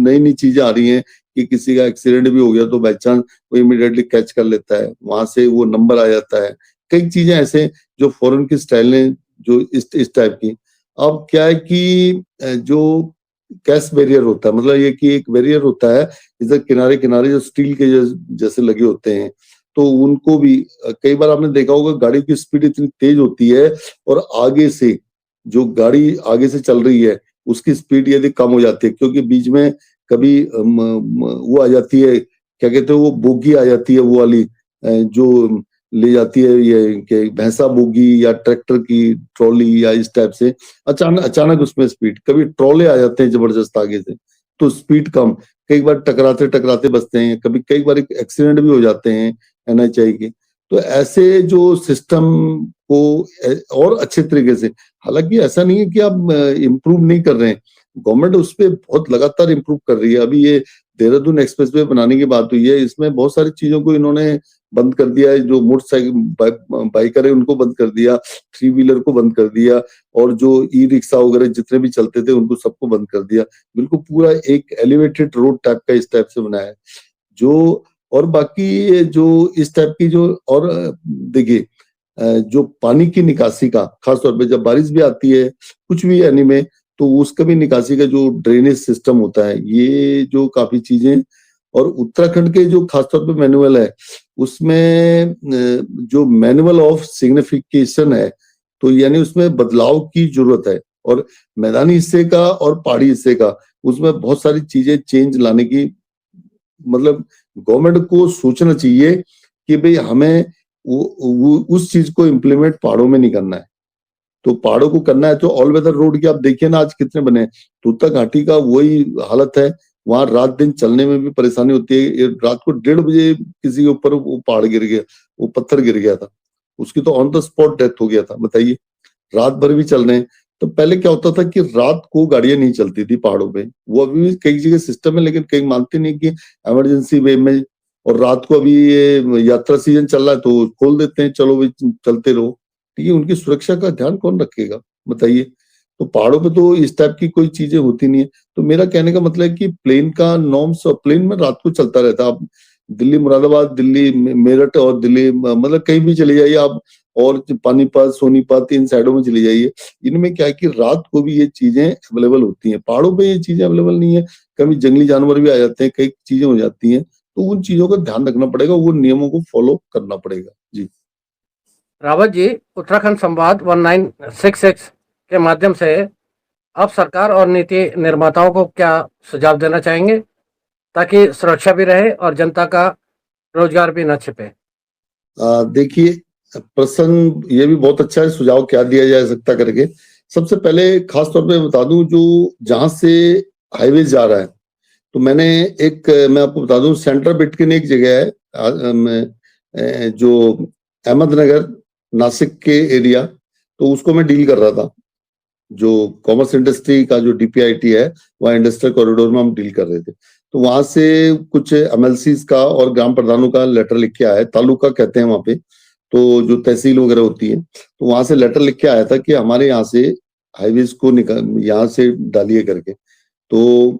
नई नई चीजें आ रही हैं कि किसी का एक्सीडेंट भी हो गया तो बाई चांस वो इमीडिएटली कैच कर लेता है, वहां से वो नंबर आ जाता है कई चीजें ऐसे जो फॉरेन की स्टाइल है, जो इस टाइप की। अब क्या है कि जो कैश बैरियर होता है, मतलब ये कि एक बैरियर होता है इधर किनारे किनारे जो स्टील के जैसे लगे होते हैं, तो उनको भी कई बार आपने देखा होगा गाड़ी की स्पीड इतनी तेज होती है और आगे से जो गाड़ी आगे से चल रही है उसकी स्पीड यदि कम हो जाती है, क्योंकि बीच में कभी वो आ जाती है, क्या कहते हैं, वो बोगी आ जाती है, वो वाली जो ले जाती है ये कि भैंसा बोगी या ट्रैक्टर की ट्रॉली या इस टाइप से, अचानक अचानक उसमें स्पीड, कभी ट्रॉले आ जाते हैं जबरदस्त आगे से, तो स्पीड कम, कई बार टकराते टकराते बचते हैं, कभी कई बार एक्सीडेंट भी हो जाते हैं एनएचआई के। तो ऐसे जो सिस्टम को और अच्छे तरीके से, हालांकि ऐसा नहीं है कि आप इम्प्रूव नहीं कर रहे हैं, गवर्नमेंट उस पर बहुत लगातार इम्प्रूव कर रही है। अभी ये देहरादून एक्सप्रेसवे बनाने की बात हुई है, इसमें बहुत सारी चीजों को इन्होंने बंद कर दिया है, जो मोटरसाइकिल बाइकर है उनको बंद कर दिया, 3 व्हीलर को बंद कर दिया, और जो ई रिक्शा वगैरह जितने भी चलते थे उनको सबको बंद कर दिया, बिल्कुल पूरा एक एलिवेटेड रोड टाइप का इस टाइप से बनाया है। जो और बाकी जो इस टाइप की जो और देखिए जो पानी की निकासी का, खास तौर पे जब बारिश भी आती है कुछ भी यानी में, तो उसका भी निकासी का जो ड्रेनेज सिस्टम होता है, ये जो काफी चीजें, और उत्तराखंड के जो खासतौर पे मैनुअल है उसमें जो मैनुअल ऑफ सिग्निफिकेशन है, तो यानी उसमें बदलाव की जरूरत है, और मैदानी हिस्से का और पहाड़ी हिस्से का उसमें बहुत सारी चीजें चेंज लाने की, मतलब गवर्नमेंट को सोचना चाहिए कि भाई हमें वो उस चीज को इम्प्लीमेंट पहाड़ों में नहीं करना है। तो पहाड़ों को करना है तो ऑल वेदर रोड की आप देखिए ना आज कितने बने हैं, तूता घाटी का वही हालत है, वहां रात दिन चलने में भी परेशानी होती है। रात को 1:30 बजे किसी के ऊपर वो पहाड़ गिर गया, वो पत्थर गिर गया था, उसकी तो ऑन द स्पॉट डेथ हो गया था। बताइए, रात भर भी चल रहे हैं। तो पहले क्या होता था कि रात को गाड़ियां नहीं चलती थी पहाड़ों पे, वो अभी भी कई जगह सिस्टम है, लेकिन कई मानते नहीं कि इमरजेंसी वे में, और रात को अभी ये यात्रा सीजन चल रहा है तो खोल देते हैं, चलो भाई चलते रहो। ठीक है, उनकी सुरक्षा का ध्यान कौन रखेगा बताइए। तो पहाड़ों पे तो इस टाइप की कोई चीजें होती नहीं है। तो मेरा कहने का मतलब है कि प्लेन का नॉर्म्स, और प्लेन में रात को चलता रहता है। आप दिल्ली मुरादाबाद, दिल्ली मेरठ और दिल्ली मतलब कहीं भी चले जाइए आप, और पानीपत सोनीपत इन साइडों में चली जाइए, इनमें क्या है कि रात को भी ये चीजें अवेलेबल होती हैं। पहाड़ों पे ये चीजें अवेलेबल नहीं है, कभी जंगली जानवर भी आ जाते हैं, कई चीजें हो जाती हैं, तो उन चीजों का ध्यान रखना पड़ेगा, वो नियमों को फॉलो करना पड़ेगा। जी रावत जी, उत्तराखंड संवाद 1966 के माध्यम से आप सरकार और नीति निर्माताओं को क्या सुझाव देना चाहेंगे ताकि सुरक्षा भी रहे और जनता का रोजगार भी न छिपे? देखिए, प्रश्न ये भी बहुत अच्छा है, सुझाव क्या दिया जा सकता करके। सबसे पहले खास तौर पे बता दूं, जो जहां से हाईवे जा रहा है, तो मैं आपको बता दूं, सेंटर बिटवीन एक जगह है जो अहमदनगर नासिक के एरिया, तो उसको मैं डील कर रहा था। जो कॉमर्स इंडस्ट्री का जो डीपीआईटी है, वहाँ इंडस्ट्रियल कॉरिडोर में हम डील कर रहे थे। तो वहां से कुछ एमएलसीज का और ग्राम प्रधानों का लेटर लिख के आया है, तालुका कहते हैं वहां पे, तो जो तहसील वगैरह होती है, तो वहां से लेटर लिख के आया था कि हमारे यहाँ से हाईवेज को यहाँ से डालिए करके। तो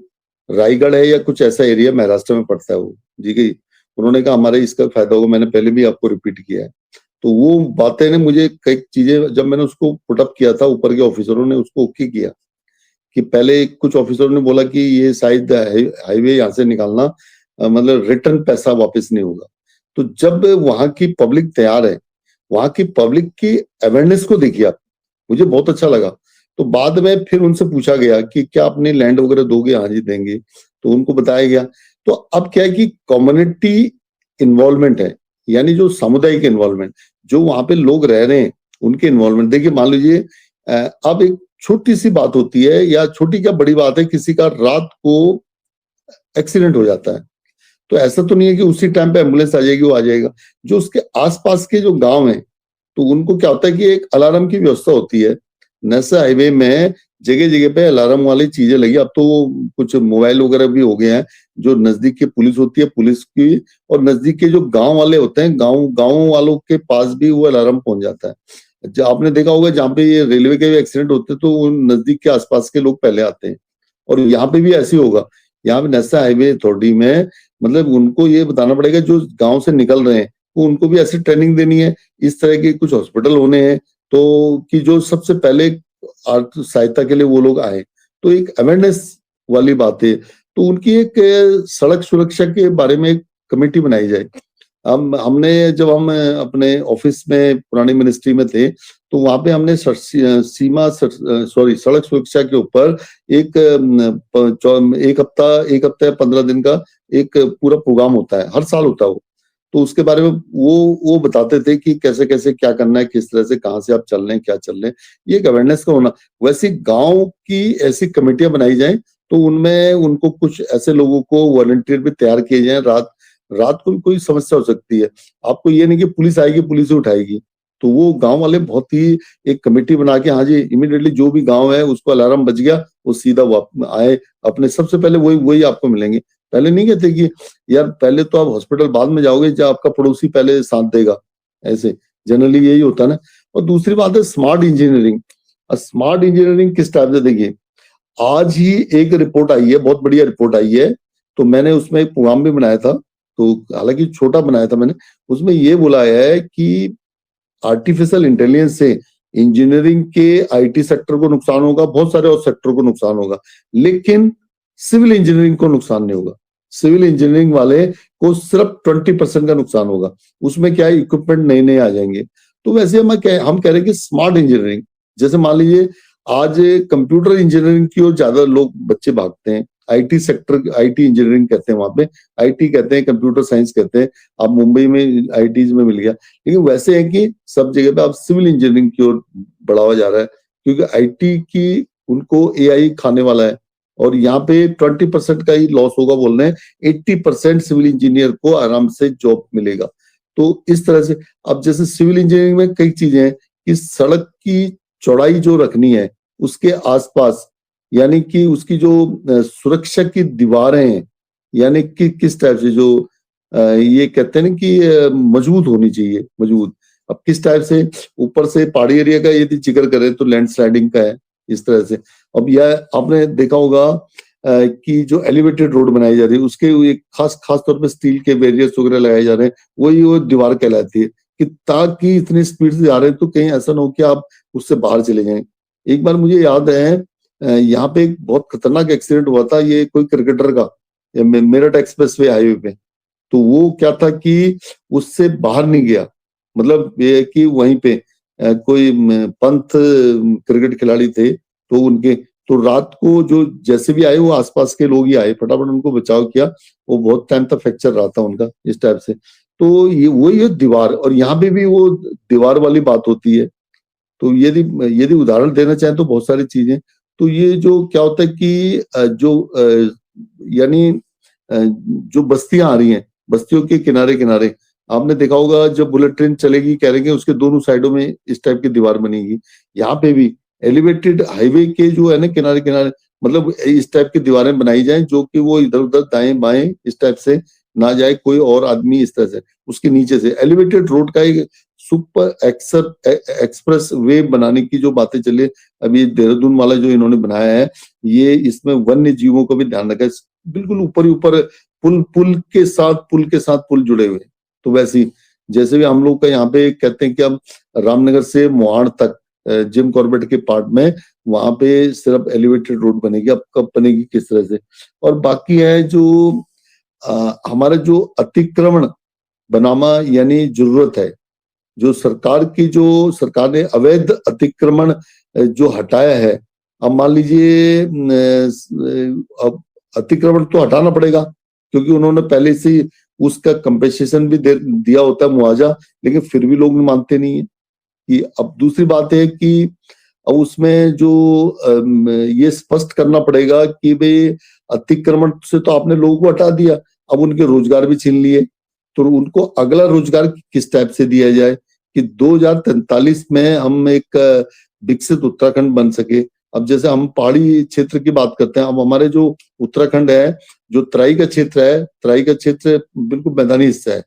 रायगढ़ है या कुछ ऐसा एरिया महाराष्ट्र में पड़ता है वो, ठीक है। उन्होंने कहा हमारे इसका फायदा होगा, मैंने पहले भी आपको रिपीट किया है। तो वो बातें ने मुझे कई चीजें, जब मैंने उसको पुटअप किया था, ऊपर के ऑफिसरों ने उसको ओके किया, कि पहले कुछ ऑफिसरों ने बोला कि ये शायद हाईवे यहाँ से निकालना मतलब रिटर्न पैसा वापस नहीं होगा। तो जब वहां की पब्लिक तैयार है, वहां की पब्लिक की अवेयरनेस को देखिए आप, मुझे बहुत अच्छा लगा। तो बाद में फिर उनसे पूछा गया कि क्या अपने लैंड वगैरह दोगे? हाँ जी देंगे। तो उनको बताया गया। तो अब क्या है कि कम्युनिटी इन्वॉल्वमेंट है, यानी जो सामुदायिक इन्वॉल्वमेंट, जो वहां पे लोग रह रहे हैं उनके इन्वॉल्वमेंट। देखिए, मान लीजिए अब एक छोटी सी बात होती है, या छोटी क्या बड़ी बात है, किसी का रात को एक्सीडेंट हो जाता है, तो ऐसा तो नहीं है कि उसी टाइम पे एम्बुलेंस आ जाएगी, वो आ जाएगा। जो उसके आसपास के जो गांव हैं, तो उनको क्या होता है कि एक अलार्म की व्यवस्था होती है। नेशनल हाईवे में जगह जगह पे अलार्म वाली चीजें लगी। अब तो कुछ मोबाइल वगैरह भी हो गए हैं, जो नजदीक की पुलिस होती है, पुलिस की, और नजदीक के जो गांव वाले होते हैं, गांव वालों के पास भी वो अलार्म पहुंच जाता है। जो आपने देखा होगा, जहाँ पे ये रेलवे के एक्सीडेंट होते हैं, तो उन नजदीक के आसपास के लोग पहले आते हैं। और यहाँ पे भी ऐसे ही होगा। यहाँ पे नेशनल हाईवे अथॉरिटी में मतलब उनको ये बताना पड़ेगा, जो गांव से निकल रहे हैं उनको भी ऐसी ट्रेनिंग देनी है। इस तरह के कुछ हॉस्पिटल होने हैं तो कि जो सबसे पहले सहायता के लिए वो लोग आए, तो एक अवेयरनेस वाली बात है। तो उनकी एक सड़क सुरक्षा के बारे में एक कमेटी बनाई जाए। हमने जब हम अपने ऑफिस में पुरानी मिनिस्ट्री में थे तो वहां पे हमने सड़क सुरक्षा के ऊपर एक एक हफ्ता या 15 दिन का एक पूरा प्रोग्राम होता है, हर साल होता है वो। तो उसके बारे में वो बताते थे कि कैसे कैसे क्या करना है, किस तरह से, कहाँ से आप चल रहे हैं, क्या चल रहे हैं, ये एक अवेयरनेस का होना। वैसे गांव की ऐसी कमेटियां बनाई जाए तो उनमें उनको कुछ ऐसे लोगों को वॉलंटियर भी तैयार किए जाए। रात को भी कोई समस्या हो सकती है, आपको ये नहीं कि पुलिस आएगी पुलिस ही उठाएगी, तो वो गांव वाले बहुत ही एक कमेटी बना के, हाँ जी, इमीडिएटली जो भी गांव है उसको अलार्म बज गया, वो सीधा आए, अपने सबसे पहले वही आपको मिलेंगे। पहले नहीं कहते कि यार पहले तो आप हॉस्पिटल बाद में जाओगे जब आपका पड़ोसी पहले साथ देगा, ऐसे जनरली यही होता है ना। और दूसरी बात है स्मार्ट इंजीनियरिंग। स्मार्ट इंजीनियरिंग किस टाइप से, देखिए आज ही एक रिपोर्ट आई है, बहुत बढ़िया रिपोर्ट आई है, तो मैंने उसमें एक प्रोग्राम भी बनाया था, तो हालांकि छोटा बनाया था मैंने। उसमें ये बोला है कि आर्टिफिशियल इंटेलिजेंस से इंजीनियरिंग के आईटी सेक्टर को नुकसान होगा, बहुत सारे और सेक्टर को नुकसान होगा, लेकिन सिविल इंजीनियरिंग को नुकसान नहीं होगा। सिविल इंजीनियरिंग वाले को सिर्फ 20% का नुकसान होगा। उसमें क्या है, इक्विपमेंट नए नए आ जाएंगे। तो वैसे हम कह रहे हैं कि स्मार्ट इंजीनियरिंग, जैसे मान लीजिए आज कंप्यूटर इंजीनियरिंग की ओर ज्यादा लोग बच्चे भागते हैं। आईटी सेक्टर, आईटी इंजीनियरिंग कहते हैं वहां पे, आईटी कहते हैं, कंप्यूटर साइंस कहते हैं। अब मुंबई में आईटीज में मिल गया, लेकिन वैसे है कि सब जगह पे अब सिविल इंजीनियरिंग की ओर बढ़ावा जा रहा है, क्योंकि आईटी की उनको एआई खाने वाला है। और यहाँ पे 20% का ही लॉस होगा बोल रहे हैं, 80% सिविल इंजीनियर को आराम से जॉब मिलेगा। तो इस तरह से अब जैसे सिविल इंजीनियरिंग में कई चीजें हैं कि सड़क की चौड़ाई जो रखनी है उसके आसपास, यानी कि उसकी जो सुरक्षा की दीवारें हैं, यानी कि किस टाइप से जो ये कहते हैं ना कि मजबूत होनी चाहिए, मजबूत। अब किस टाइप से, ऊपर से पहाड़ी एरिया का यदि जिक्र करें तो लैंडस्लाइडिंग का है, इस तरह से। अब यह आपने देखा होगा कि जो एलिवेटेड रोड बनाई जा रही है उसके एक खास तौर पे स्टील के बैरियर्स वगैरह लगाए जा रहे हैं, वही वो दीवार कहलाती है, कि ताकि इतनी स्पीड से जा रहे हैं तो कहीं ऐसा ना हो कि आप उससे बाहर चले जाएं। एक बार मुझे याद है यहाँ पे एक बहुत खतरनाक एक्सीडेंट हुआ था, ये कोई क्रिकेटर का, मेरठ एक्सप्रेसवे हाईवे पे। तो वो क्या था कि उससे बाहर नहीं गया, मतलब ये कि वहीं पे कोई पंथ क्रिकेट खिलाड़ी थे, तो उनके तो रात को जो जैसे भी आए वो आसपास के लोग ही आए, फटाफट उनको बचाव किया। वो बहुत टाइम तक फ्रैक्चर रहा था उनका, इस टाइप से। तो ये वही है दीवार, और यहाँ पे भी वो दीवार वाली बात होती है। तो यदि उदाहरण देना चाहें तो बहुत सारी चीजें, तो ये जो क्या होता है कि यानी जो बस्तियां आ रही हैं, बस्तियों के किनारे किनारे आपने देखा होगा जब बुलेट ट्रेन चलेगी करेंगे उसके दोनों साइडों में इस टाइप की दीवार बनेगी। यहाँ पे भी एलिवेटेड हाईवे के जो है ना किनारे किनारे, मतलब इस टाइप की दीवारें बनाई जाए जो कि वो इधर उधर दाएं बाएं इस टाइप से ना जाए कोई और आदमी, इस तरह से। उसके नीचे से एलिवेटेड रोड का एक सुपर एक्सप्रेस वे बनाने की जो बातें चली, अभी देहरादून वाला जो इन्होंने बनाया है, ये इसमें वन्य जीवों का भी ध्यान रखा है। बिल्कुल ऊपर ही ऊपर पुल के साथ पुल जुड़े हुए। तो वैसे ही जैसे भी हम लोग का यहाँ पे कहते हैं कि अब रामनगर से मोहाड़ तक जिम कॉर्बेट के पार्ट में वहां पे सिर्फ एलिवेटेड रोड बनेगी, अब कब बनेगी किस तरह से। और बाकी है जो हमारा जो अतिक्रमण बनाना यानी जरूरत है, जो सरकार ने अवैध अतिक्रमण जो हटाया है, अब मान लीजिए अब अतिक्रमण तो हटाना पड़ेगा क्योंकि उन्होंने पहले से उसका कंपेंसेशन भी दिया होता है, मुआवजा, लेकिन फिर भी लोग मानते नहीं है। कि अब दूसरी बात है कि अब उसमें जो ये स्पष्ट करना पड़ेगा कि भाई अतिक्रमण से तो आपने लोगों को हटा दिया, अब उनके रोजगार भी छीन लिए, तो उनको अगला रोजगार किस टाइप से दिया जाए कि 2043 में हम एक विकसित उत्तराखंड बन सके। अब जैसे हम पहाड़ी क्षेत्र की बात करते हैं, अब हमारे जो उत्तराखंड है, जो तराई का क्षेत्र बिल्कुल मैदानी हिस्सा है,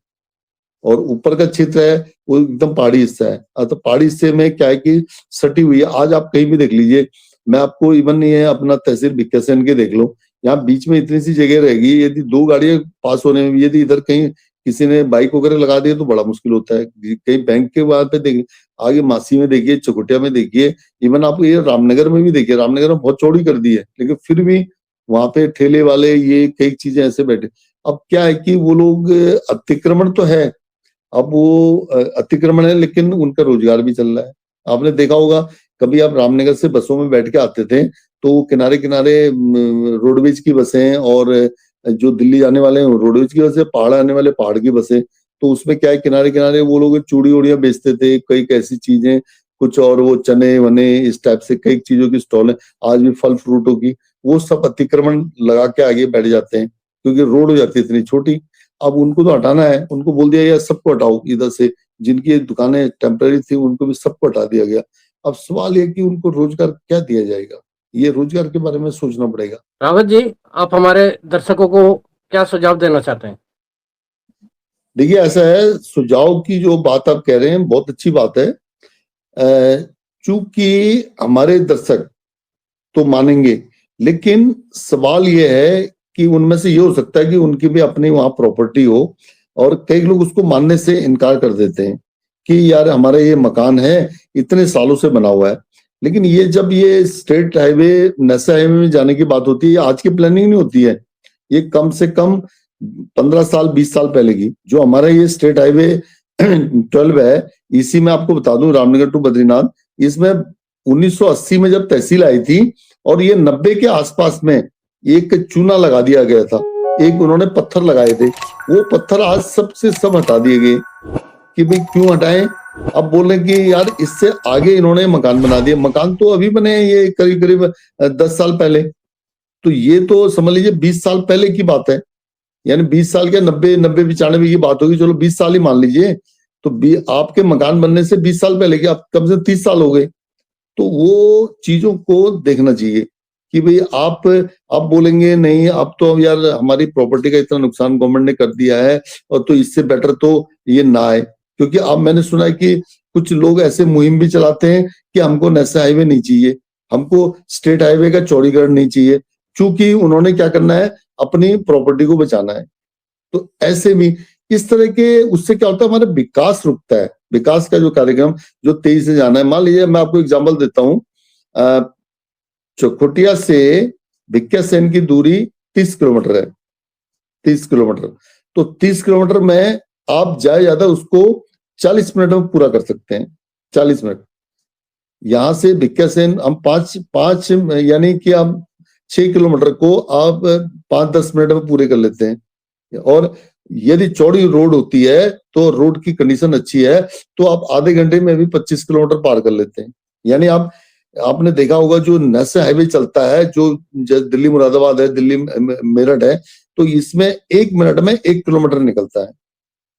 और ऊपर का क्षेत्र है वो एकदम पहाड़ी हिस्सा है। तो पहाड़ी हिस्से में क्या है कि सटी हुई है। आज आप कहीं भी देख लीजिए, मैं आपको इवन ये अपना तहसील भिक्करसैन के देख लो, यहाँ बीच में इतनी सी जगह रहेगी, यदि दो गाड़ियां पास होने में, यदि इधर कहीं किसी ने बाइक वगैरह लगा दिया तो बड़ा मुश्किल होता है। कहीं बैंक के वहां पे देखिए, आगे मासी में देखिए, चकुटिया में देखिए, इवन आप ये रामनगर में भी देखिए, रामनगर में बहुत चौड़ी कर दी है, लेकिन फिर भी वहां पे ठेले वाले ये कई चीजें ऐसे बैठे। अब क्या है कि वो लोग अतिक्रमण तो है, अब वो अतिक्रमण है, लेकिन उनका रोजगार भी चल रहा है। आपने देखा होगा, कभी आप रामनगर से बसों में बैठ के आते थे तो किनारे किनारे रोडवेज की बसें, और जो दिल्ली जाने वाले हैं रोडवेज की बसें, पहाड़ आने वाले पहाड़ की बसें, तो उसमें क्या है, किनारे किनारे वो लोग चूड़ी उड़ियां बेचते थे, कई ऐसी चीजें, कुछ और वो चने वने इस टाइप से कई चीजों की स्टॉल है, आज भी फल फ्रूटों की, वो सब अतिक्रमण लगा के आगे बैठ जाते हैं, क्योंकि रोड हो जाती है इतनी छोटी। अब उनको तो हटाना है, उनको बोल दिया यार सबको हटाओ इधर से, जिनकी ये दुकानें टेम्पररी थी उनको भी सबको हटा दिया गया। अब सवाल ये कि उनको रोजगार क्या दिया जाएगा, ये रोजगार के बारे में सोचना पड़ेगा। रावत जी, आप हमारे दर्शकों को क्या सुझाव देना चाहते हैं? देखिए ऐसा है, सुझाव की जो बात आप कह रहे हैं बहुत अच्छी बात है। चूंकि हमारे दर्शक तो मानेंगे, लेकिन सवाल ये है कि उनमें से ये हो सकता है कि उनकी भी अपनी वहां प्रॉपर्टी हो, और कई लोग उसको मानने से इनकार कर देते हैं कि यार हमारा ये मकान है, इतने सालों से बना हुआ है। लेकिन ये जब ये स्टेट हाईवे नेशनल हाईवे में जाने की बात होती है, आज की प्लानिंग नहीं होती है, ये कम से कम 15 साल 20 साल पहले की। जो हमारा ये स्टेट हाईवे 12 है, इसी में आपको बता दूं, रामनगर टू बद्रीनाथ, इसमें 1980 में जब तहसील आई थी, और ये 90 के आसपास में एक चूना लगा दिया गया था, एक उन्होंने पत्थर लगाए थे, वो पत्थर आज सबसे सब हटा दिए गए कि भाई क्यों हटाएं। अब बोल रहे कि यार इससे आगे इन्होंने मकान बना दिए, मकान तो अभी बने हैं ये करीब करीब 10 साल पहले, तो ये तो समझ लीजिए 20 साल पहले की बात है, यानी 20 साल के 90 95 की बात होगी, चलो 20 साल ही मान लीजिए, तो आपके मकान बनने से 20 साल पहले के आप कम से 30 साल हो गए। तो वो चीजों को देखना चाहिए कि भाई आप बोलेंगे नहीं, अब तो यार हमारी प्रॉपर्टी का इतना नुकसान गवर्नमेंट ने कर दिया है, और तो इससे बेटर तो ये ना आए। क्योंकि अब मैंने सुना है कि कुछ लोग ऐसे मुहिम भी चलाते हैं कि हमको नेशनल हाईवे नहीं चाहिए, हमको स्टेट हाईवे का चौड़ीकरण नहीं चाहिए, क्योंकि उन्होंने क्या करना है, अपनी प्रॉपर्टी को बचाना है। तो ऐसे भी इस तरह के, उससे क्या होता है, हमारा विकास रुकता है। विकास का जो कार्यक्रम जो तेजी से जाना है, मान लीजिए मैं आपको एग्जांपल देता हूँ, चकोटिया से भिक्यासेन की दूरी 30 किलोमीटर है, 30 किलोमीटर, तो 30 किलोमीटर में आप जाए ज्यादा उसको 40 मिनट में पूरा कर सकते हैं, 40 मिनट। यहां से भिक्यासेन हम पांच यानी कि आप 6 किलोमीटर को आप 5-10 मिनट में पूरे कर लेते हैं। और यदि चौड़ी रोड होती है, तो रोड की कंडीशन अच्छी है, तो आप आधे घंटे में भी 25 किलोमीटर पार कर लेते हैं। यानी आपने देखा होगा जो नेशनल हाईवे चलता है, जो दिल्ली मुरादाबाद है, दिल्ली मेरठ है, तो इसमें 1 मिनट में 1 किलोमीटर निकलता है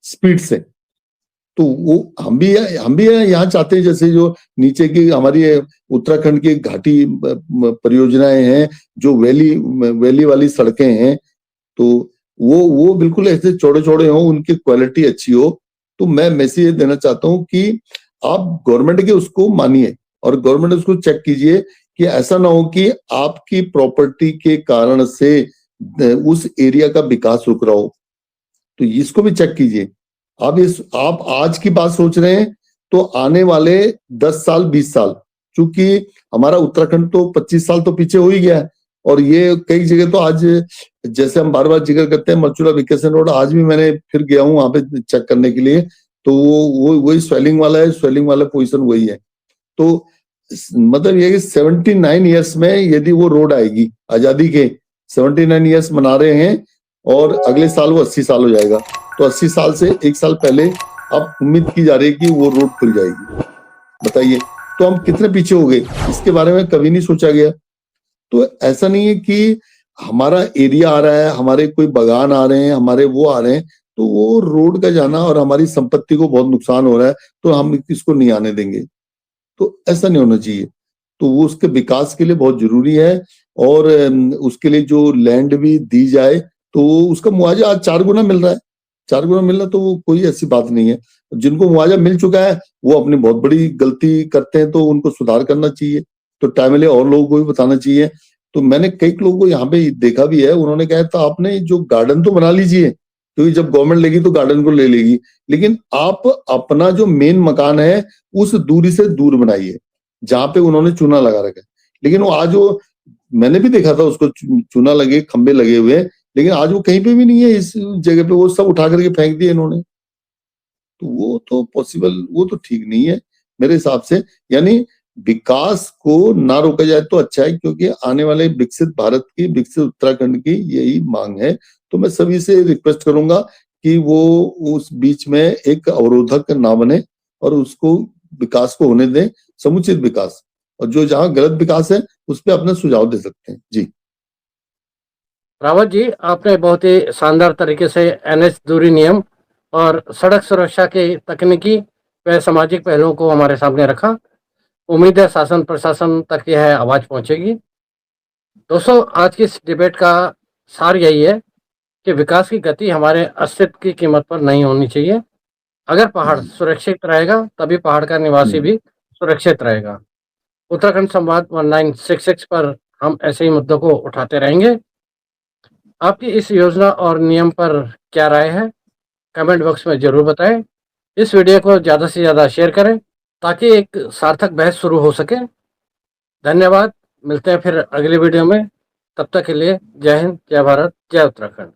स्पीड से। तो वो हम भी यहाँ चाहते हैं, जैसे जो नीचे की हमारी उत्तराखंड की घाटी परियोजनाएं हैं, जो वैली वाली सड़कें हैं, तो वो बिल्कुल ऐसे चौड़े चौड़े हो, उनकी क्वालिटी अच्छी हो। तो मैं मैसेज ये देना चाहता हूँ कि आप गवर्नमेंट के उसको मानिए, और गवर्नमेंट उसको चेक कीजिए कि ऐसा ना हो कि आपकी प्रॉपर्टी के कारण से उस एरिया का विकास रुक रहा हो, तो इसको भी चेक कीजिए। आप आज की बात सोच रहे हैं, तो आने वाले 10 साल 20 साल, क्योंकि हमारा उत्तराखंड तो 25 साल तो पीछे हो ही गया है, और ये कई जगह तो आज, जैसे हम बार बार जिक्र करते हैं मचुरा भिक्यासेन रोड, आज भी मैंने फिर गया हूँ वहां पे चेक करने के लिए, तो वो वही स्वेलिंग वाला है, स्वेलिंग वाला पोजीशन वही है। तो मतलब ये कि 79 ईयर्स में यदि वो रोड आएगी, आजादी के 79 ईयर्स मना रहे हैं, और अगले साल वो 80 साल हो जाएगा, तो 80 साल से 1 साल पहले अब उम्मीद की जा रही है कि वो रोड खुल जाएगी। बताइए, तो हम कितने पीछे हो गए, इसके बारे में कभी नहीं सोचा गया। तो ऐसा नहीं है कि हमारा एरिया आ रहा है, हमारे कोई बागान आ रहे हैं, हमारे वो आ रहे हैं, तो वो रोड का जाना और हमारी संपत्ति को बहुत नुकसान हो रहा है, तो हम इसको नहीं आने देंगे। तो ऐसा नहीं होना चाहिए। तो वो उसके विकास के लिए बहुत जरूरी है, और उसके लिए जो लैंड भी दी जाए, तो उसका मुआवजा आज 4 गुना मिल रहा है, 4 गुना मिल रहा है, तो वो कोई ऐसी बात नहीं है। जिनको मुआवजा मिल चुका है वो अपनी बहुत बड़ी गलती करते हैं, तो उनको सुधार करना चाहिए, तो टाइमली और लोगों को भी बताना चाहिए। तो मैंने कई लोगों को यहाँ पे देखा भी है, उन्होंने कहा था आपने जो गार्डन तो बना लीजिए, क्योंकि जब गवर्नमेंट लेगी तो गार्डन को ले लेगी, लेकिन आप अपना जो मेन मकान है उस दूरी से दूर बनाइए जहां पे उन्होंने चूना लगा रखा है। लेकिन वो आज वो मैंने भी देखा था उसको चूना लगे, खंबे लगे हुए हैं, लेकिन आज वो कहीं पे भी नहीं है इस जगह पे, वो सब उठा करके फेंक दिए इन्होंने। तो वो तो पॉसिबल, वो तो ठीक नहीं है मेरे हिसाब से। यानी विकास को ना रोका जाए तो अच्छा है, क्योंकि आने वाले विकसित भारत की, विकसित उत्तराखंड की यही मांग है। तो मैं सभी से रिक्वेस्ट करूंगा कि वो उस बीच में एक अवरोधक ना बने और उसको विकास को होने दें, समुचित विकास, और जो जहां गलत विकास है उस पर अपना सुझाव दे सकते हैं। जी रावत जी, आपने बहुत ही शानदार तरीके से एनएच दूरी नियम और सड़क सुरक्षा के तकनीकी व सामाजिक पहलुओं को हमारे सामने रखा। उम्मीद है शासन प्रशासन तक यह आवाज पहुंचेगी। दोस्तों, आज की इस डिबेट का सार यही है कि विकास की गति हमारे अस्तित्व की कीमत पर नहीं होनी चाहिए। अगर पहाड़ सुरक्षित रहेगा तभी पहाड़ का निवासी भी सुरक्षित रहेगा। उत्तराखंड संवाद 1966 पर हम ऐसे ही मुद्दों को उठाते रहेंगे। आपकी इस योजना और नियम पर क्या राय है, कमेंट बॉक्स में जरूर बताएं। इस वीडियो को ज़्यादा से ज़्यादा शेयर करें ताकि एक सार्थक बहस शुरू हो सके। धन्यवाद। मिलते हैं फिर अगले वीडियो में। तब तक के लिए जय हिंद, जय भारत, जय उत्तराखंड।